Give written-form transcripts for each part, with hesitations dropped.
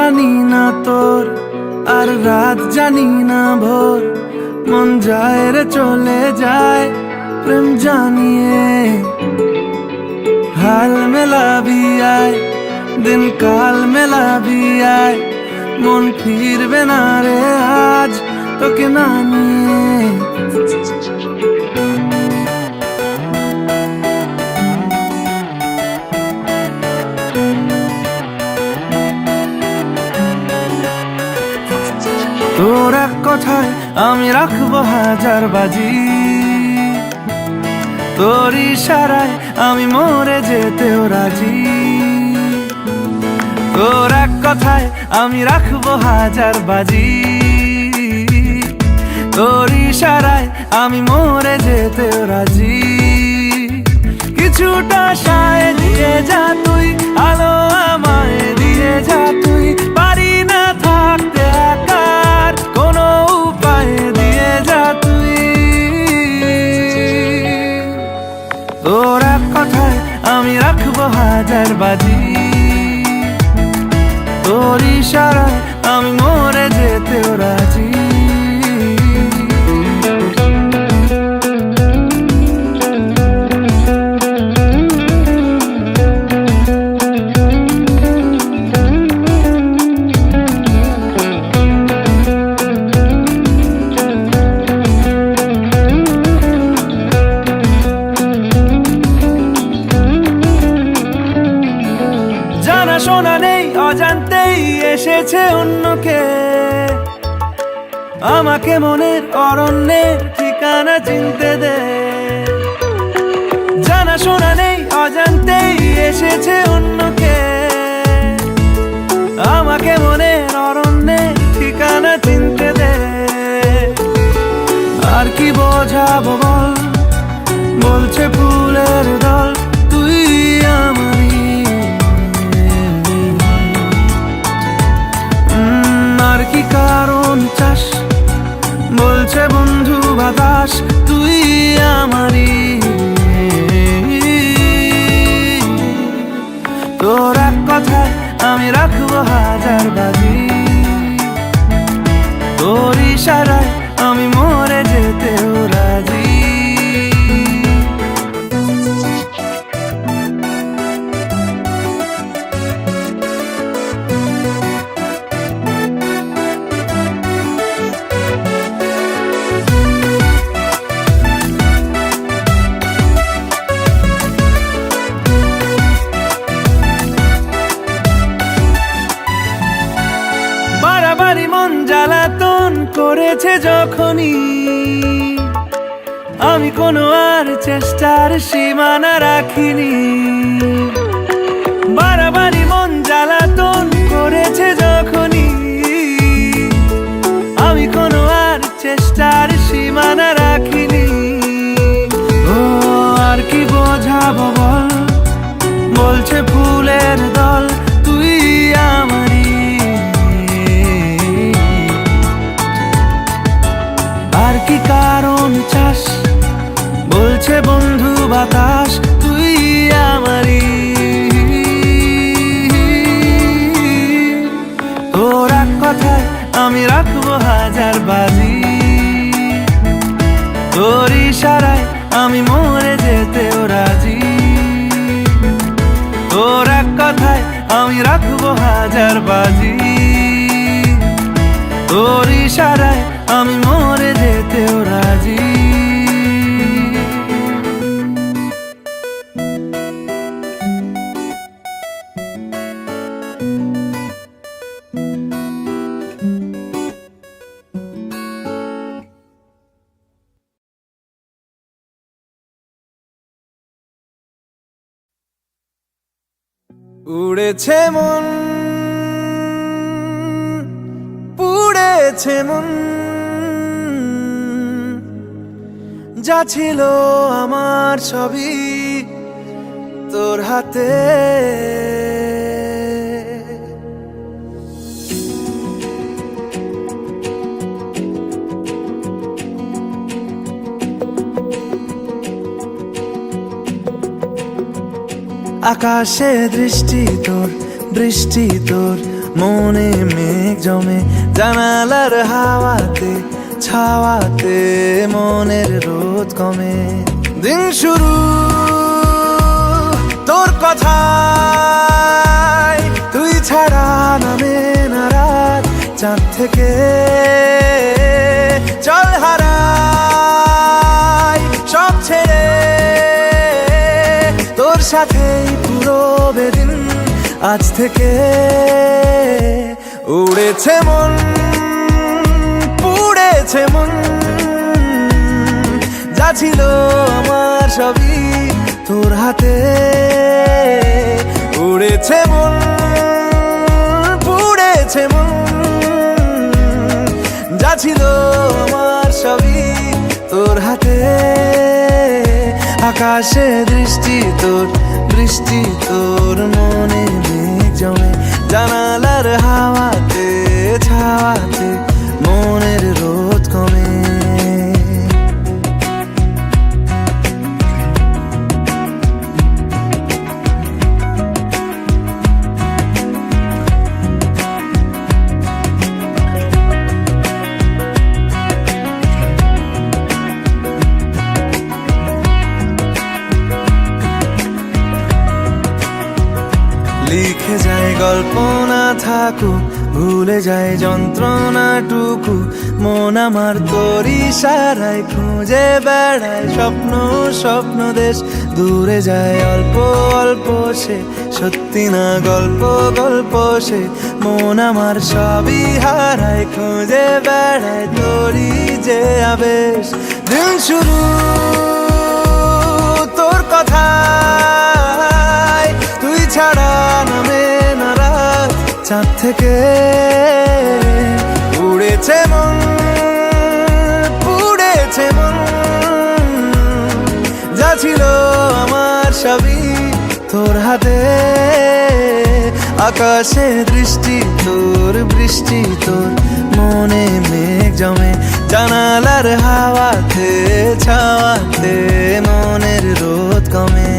জানি না তোর, আর রাত জানি না ভোর, মন যায় রে চলে যায় প্রেম জানিয়ে। হাল মেলাবি আয়, দিন কাল মেলাবি আয়, মন ফিরবে না রে আজ তোকে না নিয়ে। তোর এক কথায় আমি রাখবো হাজার বাজি, তোর ইশারায় আমি মরে যেতেও রাজি। তোর এক কথায় আমি রাখবো হাজার বাজি, তোর ইশারায় আমি মরে যেতেও রাজি। কিছুটা সায় দিয়ে যা তুই, আলো আমায় দিয়ে যা তুই, পারি না থাকতে একার কোনো উপায় দিয়ে যা তুই। তোর এক কথায় আমি রাখবো হাজার বাজি, তোর ইশারায় আমি মরে যেতেও রাজি। জানা শোনা নেই অজান্তেই এসেছে অন্যকে, আমাকে মনের অরণ্যের ঠিকানা চিনতে দে। জানা শোনা নেই অজান্তেই এসেছে অন্যকে, আমাকে মনের অরণ্যের ঠিকানা চিনতে দে। আর কি বোঝাবো বল, বলছে ফুলের দল তুই আমারই। আর কি কারণ চাস, বলছে বন্ধু বাতাস তুই আমারই। তোর এক কথায় আমি রাখবো হাজার বাজি, তোর ইশারায় আমি মরে যেতেও রাজি। বাড়াবাড়ি মন জ্বালাতন করেছে যখনই, আমি কোনো আর চেষ্টার সীমানা রাখিনি। বাড়াবাড়ি মন জ্বালাতন করেছে যখনই, আমি কোনো আর চেষ্টার সীমানা রাখিনি। ও আর কি বোঝাবো বল, বলছে ফুলের দল তুই আমারই। আর কি কারণ চাস, বলছে বন্ধু বাতাস তুই আমারই। তোর এক কথায় আমি রাখবো হাজার বাজি, তোর ইশারায় আমি মরে যেতেও রাজি। তোর এক কথায় আমি রাখবো হাজার বাজি, তোর ইশারায় আমি মরে যেতেও রাজি। উড়েছে মন, পুড়েছে মন, যা ছিল আমার সবই তোর হাতে। আকাশে দৃষ্টি তোর, বৃষ্টি তোর, মনে মেঘ জমে জানালার হাওয়াতে ছাওয়াতে মনের রোদ কমে। দিন শুরু তোর কথায়, তুই ছাড়া নামে না রাত চাঁদ থেকে। চল হারাই সব ছেড়ে তোর সাথেই পুরো বেদিন আজ থেকে। উড়েছে মন পুড়েছে মন, যা ছিল আমার সবই তোর হাতে। উড়েছে মন পুড়েছে মন, যা ছিল আমার সবই তোর হাতে। আকাশে দৃষ্টি তোর বৃষ্টি তোর, মনে মেঘ জমে জানালার হাওয়াতে ছাওয়াতে মনের রোদ কমে। লিখে যায় গল্প না থাকুক, ভুলে যায় যন্ত্রণাটুকু। মন আমার তোর ইশারায় খুঁজে বেড়ায় স্বপ্ন স্বপ্ন দেশ। দূরে যায় অল্প অল্প সে, সত্যি না গল্প গল্প সে। মন আমার সবই হারায় খুঁজে বেড়ায় তোরই যে আবেশ। দিন শুরু তোর কথায়, তুই ছাড়া নামে না রাত চাঁদ থেকে। উড়েছে মন পুড়েছে মন, যা ছিল আমার সবই তোর হাতে। আকাশে দৃষ্টি তোর বৃষ্টি তোর, মনে মেঘ জমে জানালার হাওয়াতে ছাওয়াতে মনের রোদ কমে।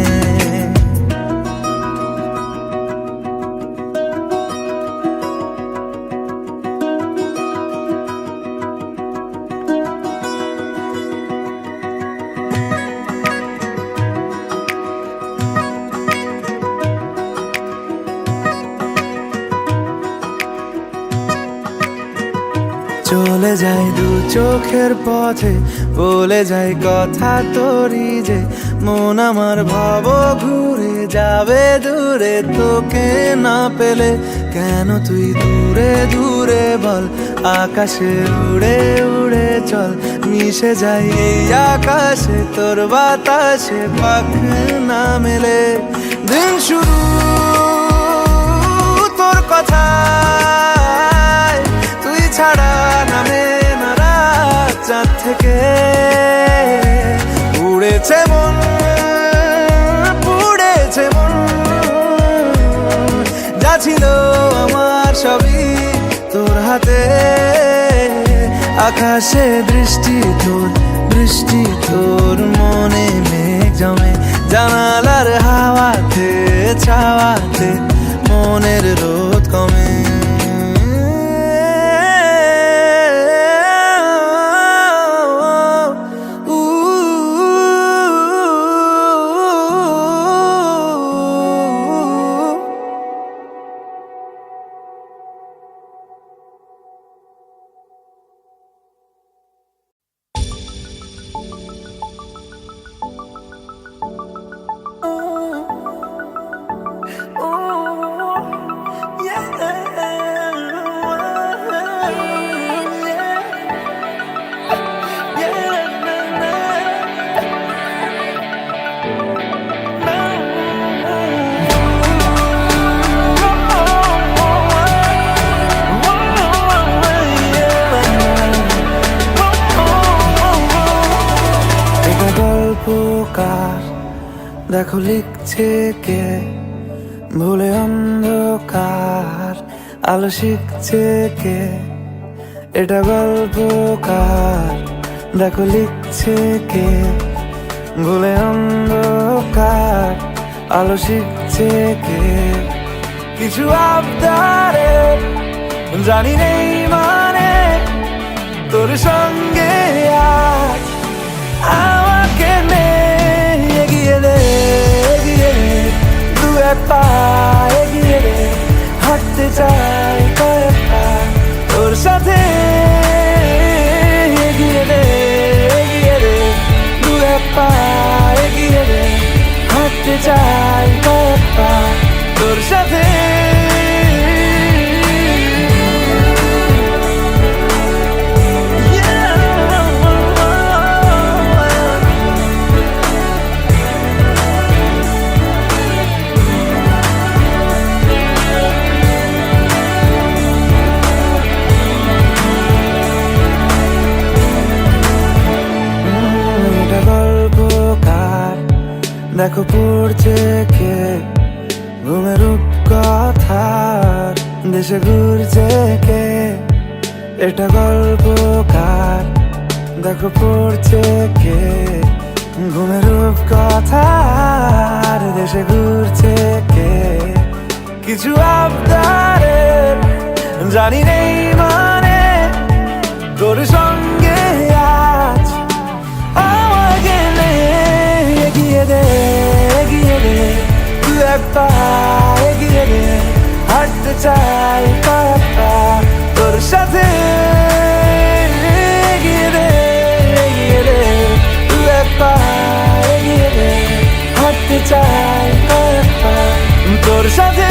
চলে যায় দু চোখের পথে, বলে যায় কথা তোরই যে। মন আমার ভাব ঘুরে যাবে দূরে তোকে না পেলে। কেন তুই দূরে দূরে বল, আকাশে উড়ে উড়ে চল। মিশে যাই এই আকাশে তোর বাতাসে, পাখ না মেলে। দিন শুরু তোর কথায়, তুই ছাড়া নামে না রাত চাঁদ থেকে। উড়েছে মন পুড়েছে মন, যা ছিল আমার সবই তোর হাতে। আকাশে দৃষ্টি তোর বৃষ্টি তোর, মনে মেঘ জমে জানালার হাওয়াতে ছাওয়াতে মনের রোদ কমে। দেখো লিখছে কে, ভুলে অন্ধকার আলো শিখছে কে। এটা গল্পকার, দেখো লিখছে কে, ভুলে অন্ধকার আলো শিখছে কে। কিছু আবদারে জানি নেই মানে তোর সঙ্গে আজ আমাকে নে এগিয়ে দে দু এক পা এগিয়ে দে হাঁটতে চাই কয়েক পা তোর সাথে এগিয়ে দে দু এক পা এগিয়ে দে হাঁটতে চাই কয়েক পা তোর সাথে দেখো পড়ছে কে ঘুমের রূপকথার দেশে ঘুরছে কে এটা গল্পকার দেখো পড়ছে কে ঘুমের রূপকথার দেশে ঘুরছে কে কিছু আবদারের জানি নেই মানে তোর সঙ্গে আজ আমাকে নে এগিয়ে দে দু এক পা এগিয়ে দে হাঁটতে চাই কয়েক পা তোর সাথে এগিয়ে দে দু এক পা এগিয়ে দে হাঁটতে চাই কয়েক পা তোর সাথে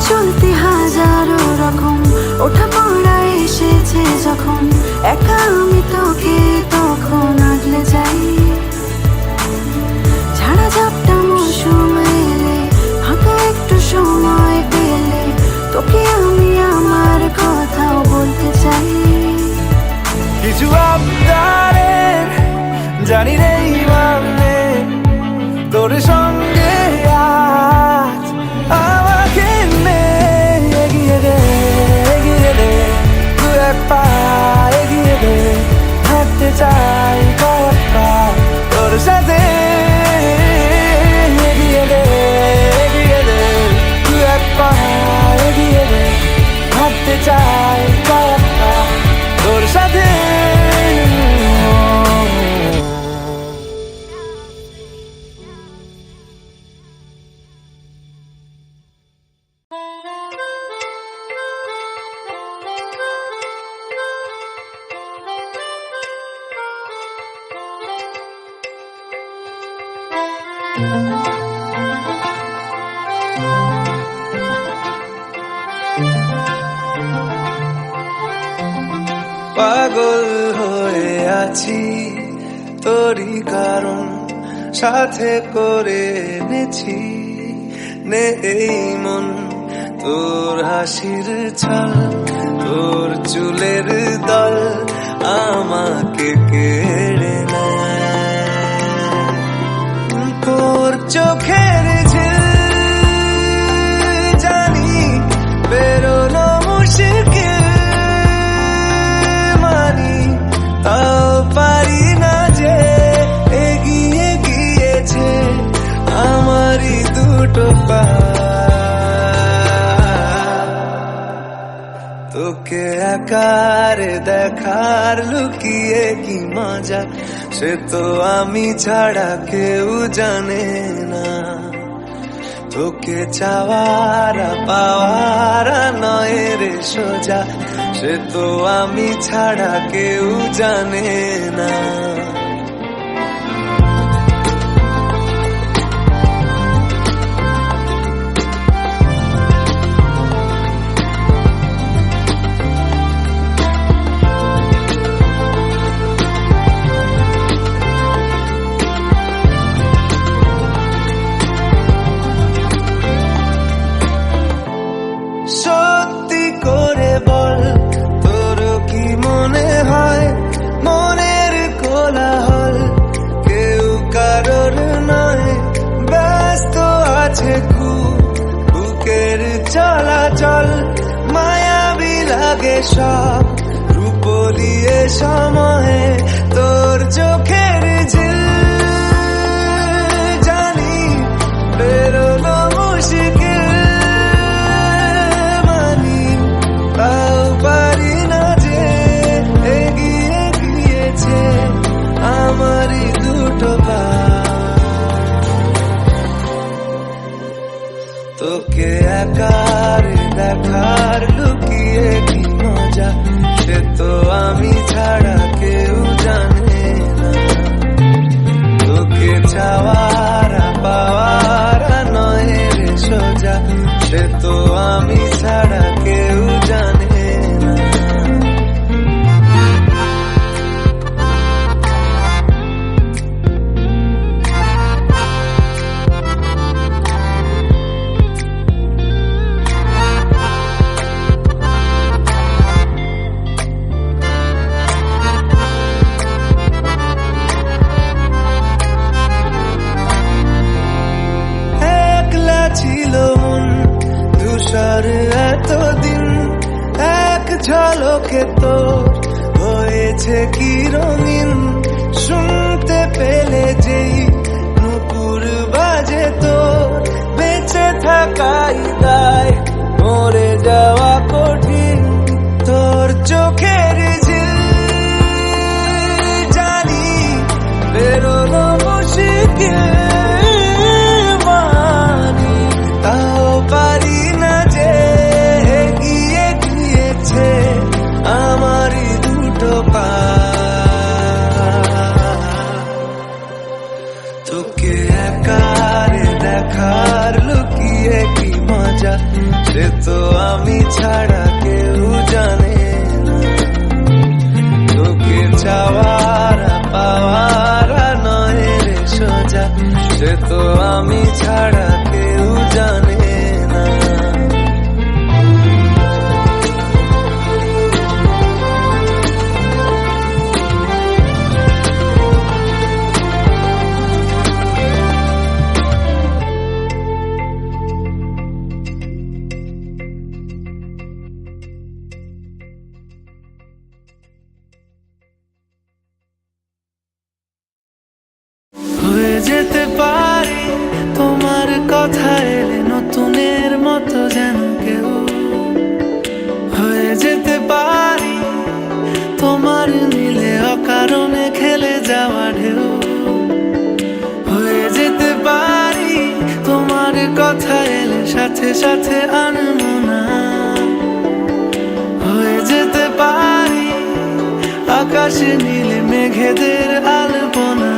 চলতে হাজারো রকম ওঠা পড়া এসেছে যখন একা আমি তোকে তখন আগলে যাই ঝাড়া ঝাপটা মৌসুম এলে ফাঁকা একটু সময় পেলে তোকে আমি আমার কথাও বলতে চাই কিছু আবদারের জানি নেই মানে তোর সঙ্গে আজ আমাকে নে এগিয়ে দে দু এক পা এগিয়ে দে হাঁটতে চাই কয়েক পা তোর সাথে এগিয়ে দে দু এক পা এগিয়ে দে হাঁটতে চাই কয়েক পা তোর সাথে পাগল হয়ে আছি তোরই কারণ সাথে করে এনেছি নে এই মন তোর হাসির ছল তোর চুলের দল আমাকে কেড়ে নেয় তোর চোখের ঝিল জানি বেরোনো মুশকিল মানি তাও পারি না যে এগিয়ে গিয়েছে আমারই দুটো পা তোকে আকারে দেখার লুকিয়ে কি মজা সে তো আমি ছাড়া কেউ জানে না তোকে চাওয়ারা পাওয়ারা নয় রে সোজা সে তো আমি ছাড়া কেউ জানে না সত্যি করে বল, তোর কি মনে হয় মনের কোলাহল কেউ কারোর নয়, ব্যস্ত আছে বুকের চলাচল, মায়াবী লাগে সব রূপলিয়ে সময়ে তোর চোখের ঝিল, জানি বেরোনো মুশকিল, মানি তাও পারি না যে এগিয়ে গিয়েছে আমারই দুটো পা, তোকে একার দেখার লুকিয়ে কি মজা, সে তো আমি ছাড়া কেউ জানে না, তোকে চাওয়ারা পাওয়ারা নয় রে সোজা, সে তো আমি ছাড়া কেউ জানে না। ছিল মন ধূসর এতদিন, এক ঝলকে তোর হয়েছে কি রঙিন, শুনতে পেলে যেই নুপুর বাজে তোর, বেঁচে থাকাই দায় মরে যাওয়া কঠিন, তোর চোখের ঝিল, জানি বেরোনো মুশকিল, তাও পারি না যে এগিয়ে গিয়েছে আমারই দুটো পা, তোকে একার দেখার লুকিয়ে কি মজা, সে তো আমি ছাড়া কেউ জানে না, তোকে চাওয়ারা পাওয়ারা নয় রে সোজা, সে তো আমি ছাড়া কেউ জানে না। হয়ে যেতে পারি তোমার কথা এলে নতুনের মতো যেন কেউ, হয়ে যেতে পারি তোমার নীলে অকারণে খেলে যাওয়া ঢেউ, হয়ে যেতে পারি তোমার কথা এলে সাথে সাথে আনমনা, হয়ে যেতে পারি আকাশে নীলে মেঘেদের আলপনা,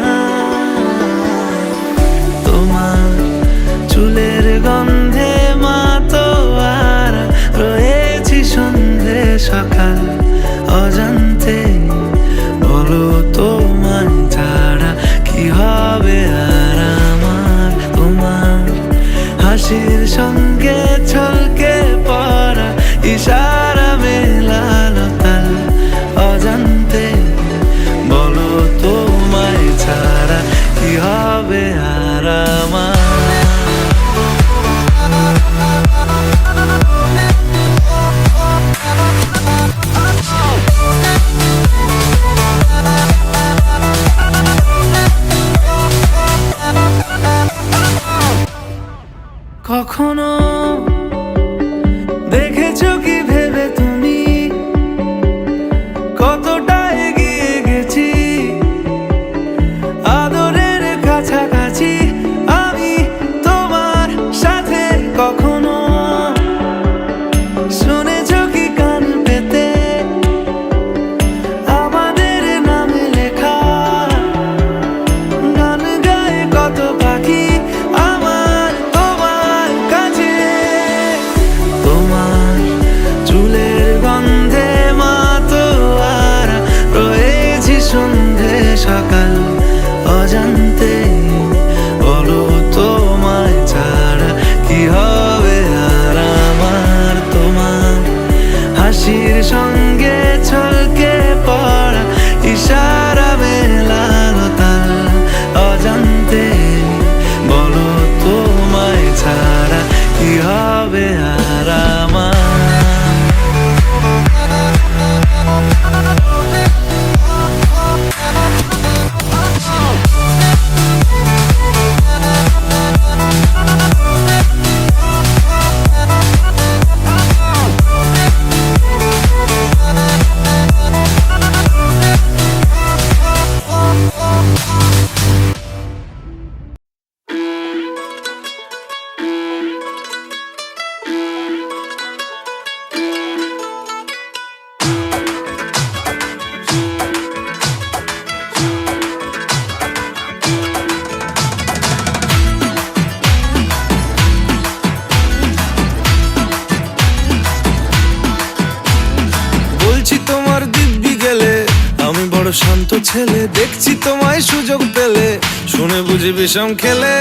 চুলের গন্ধে মাতোয়ার রয়েছি সন্ধে সকাল অজান্তে, বলো তোমার ছাড়া কি হবে আর আমার, তোমার হাসির সঙ্গে ছলকে পড়া ইশারা মেলালো তাল অজান্তে, বলো তোমায় ছাড়া কি হবে আর আমার। কখনো দেখেছো কি ভেবে তুমি কতটা এগিয়ে গেছি, আদরের কাছাকাছি আমি তোমার সাথে, কখনো শুনেছো কি কান পেতে আমাদের নামে লেখা গান গায়ে কত পাখি আমার তোমার কাছে, তোমার চুলের গন্ধে মাতোয়ারা রয়েছি সন্ধে সকাল অজান্তে, বলো তোমায় ছাড়া কি হবে আর আমার, তো বড় শান্ত ছেলে, দেখছি তোমায় সুযোগ পেলে শুনে বুঝি বিষম খেলে।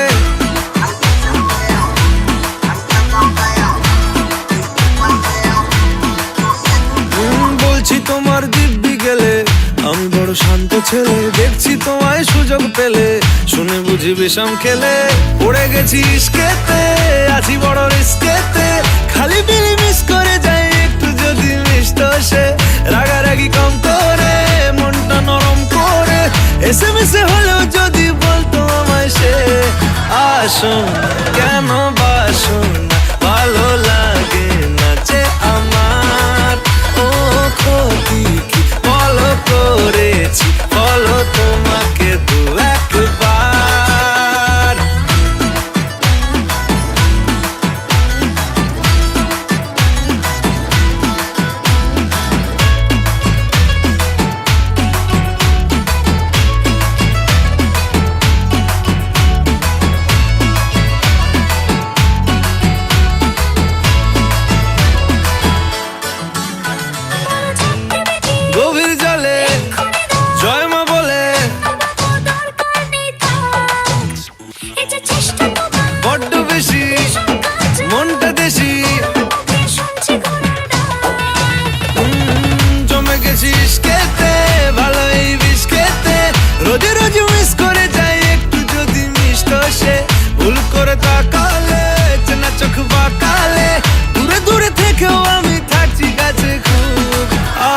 বলছি তোমার দিব্যি গেলে, আমি বড় শান্ত ছেলে, দেখছি তোমায় সুযোগ পেলে শুনে বুঝি বিষম খেলে। পড়ে গেছি ইস্কেতে, আছি বড় রিস্কেতে, খালি বিলি মিস করে যাই একটু যদি মিষ্ট সে। রাগারাগি কম করে, মনটা নরম করে, এসএমএসে হলেও যদি বলতো আমায় সে। আসুন কেন বাসুন, ভালো লাগে না যে আমার। ও ক্ষতি কি বলো করেছি, বলো তোমাকে দু একবার। গভীর জলে জয় মা বলে বড্ড বেশি মনটা দেশি। জমে গেছি ইস্কেতে, ভালোই বিষ খেতে, রোজে রোজে মিস করে যাই একটু যদি মিষ্ট সে। ভুল করে তাকালে, চেনা চোখ বাঁকালে, দূরে দূরে থেকেও আমি থাকছি কাছে খুব।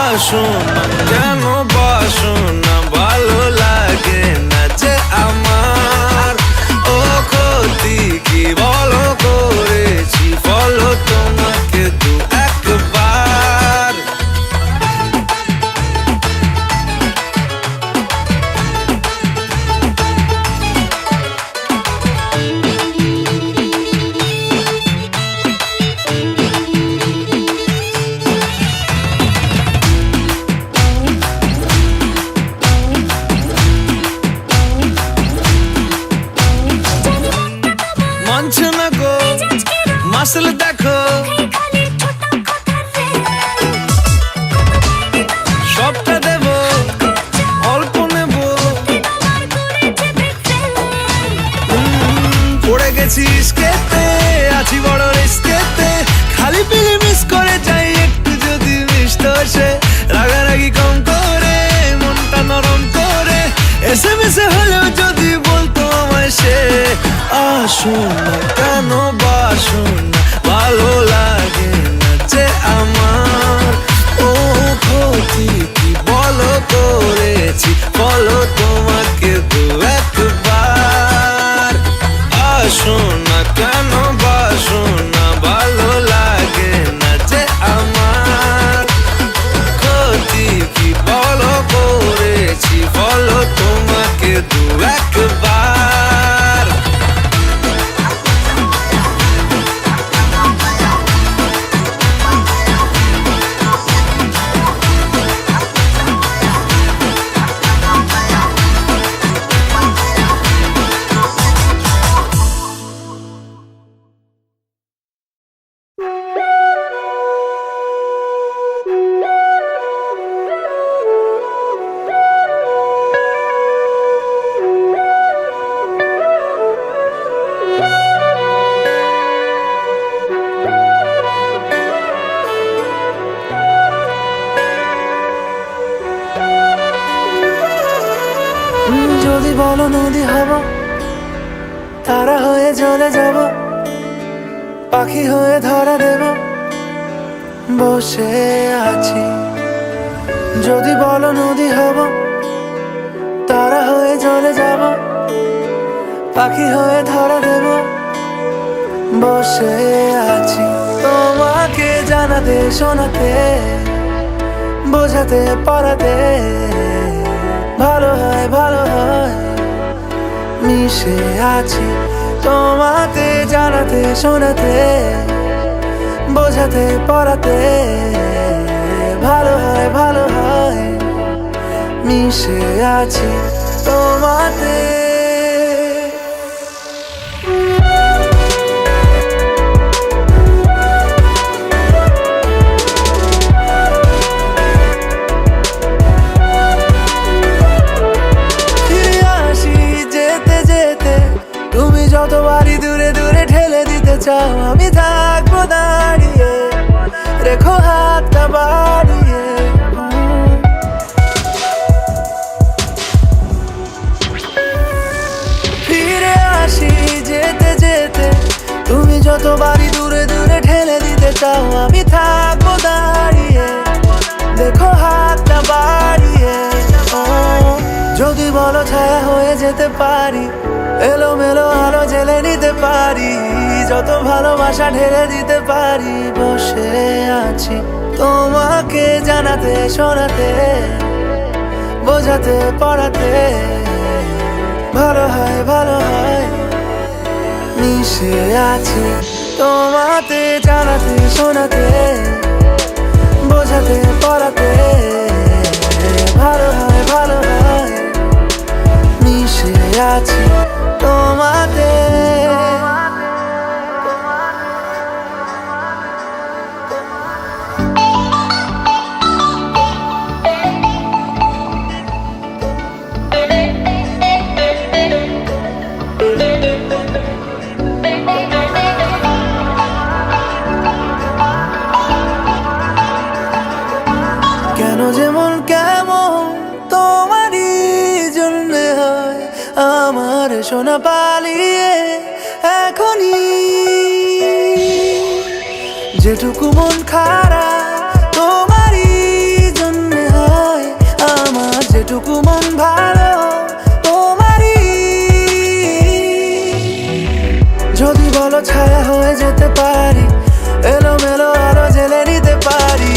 আসুন কেন বাসুন না, ভালো লাগে না যে আমার। ও ক্ষতি কি বলো করেছি, বলো তোমাকে দু একবার। মানছে না গো মাসল দেখো, সবটা দেব অল্প নেব। পড়ে গেছি ইস্কেতে, আছি বড় রিস্কেতে, খালি পিলি মিস করে যাই একটু যদি মিষ্ট সে। রাগারাগি কম করে, মনটা নরম করে, এসএমএসে হলেও যদি বলতো আমায় সে। আসুন না কেন বাসুন না, ভালো লাগে না যে আমার। ও ক্ষতি কি বলো করেছি, বলো তোমাকে দু একবার। আসুন না কেন বাসুন না, ভালো লাগে না যে আমার। ক্ষতি কি বলো করেছি, বলো তোমাকে দু একবার। যদি বলো নদী হব, তারা হয়ে জলে যাব, পাখি হয়ে ধরা দেব, বসে আছি। যদি বলো নদী হব, তারা হয়ে জলে যাব, পাখি হয়ে ধরা দেব, বসে আছি। তোমাকে জানাতে শোনাতে, বোঝাতে পড়াতে, ভালো হয় ভালো হয় মিশে আছি। তোমাকে জানাতে শোনাতে, বোঝাতে পড়াতে, ভালো হয় মিশে আছি তোমাতে। দেখো হাতটা বাড়িয়ে। ফিরে আসি যেতে যেতে, তুমি যতবারই দূরে দূরে ঠেলে দিতে চাও, আমি থাকবো দাঁড়িয়ে, দেখো হাতটা বাড়িয়ে। ও, যদি বলো ছায়া হয়ে যেতে পারি, এলোমেলো আলো জেলে নিতে পারি, যত ভালোবাসা ঢেলে দিতে পারি। বসে আছি তোমাকে জানাতে শোনাতে, বোঝাতে পড়াতে, ভালো হয় ভালো হয়। মিশে আছি তোমাতে জানাতে শোনাতে, বোঝাতে পড়াতে, ভালো হয় ভালো হয়। মিশে আছি তোমাতে। কেন যেমন কেমন তোমারই জন্য হয় আমার সোনা পালিয়ে এখনই, যেটুকু মন খারাপ তোমারই জন্য হয় আমার, যেটুকু মন ভালো তোমারই। যদি বলো ছায়া হয়ে যেতে পারি, এলোমেলো আলো জেলে নিতে পারি,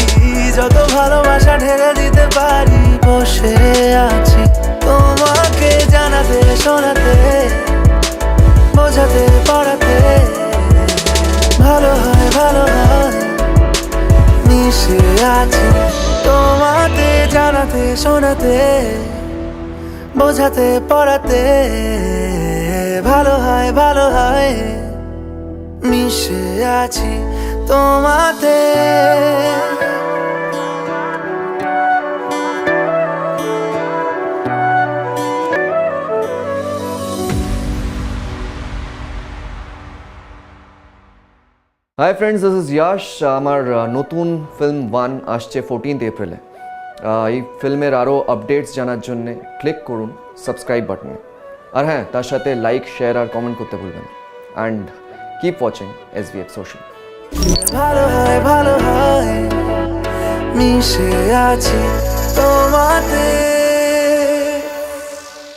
যত ভালোবাসা ঢেলে দিতে পারি। বসে আছি তোমাকে জানাতে শোনাতে, বোঝাতে পড়াতে, ভালো হয় ভালো হয়। মিশে আছি তোমাতে জানাতে শোনাতে, বোঝাতে পড়াতে, ভালো হয় ভালো হয়। মিশে আছি তোমাতে। Hi friends, this is Yash. আমার নতুন ফিল্ম ওয়ান আসছে 14th এপ্রিলে। এই ফিল্মের আরও আপডেটস জানার জন্য ক্লিক করুন সাবস্ক্রাইব বাটনে। আর হ্যাঁ, তার সাথে লাইক শেয়ার আর কমেন্ট করতে ভুলবেন। And keep watching SVF social. ভালো হয় ভালো হয়। মিশে আছি তোমাতে।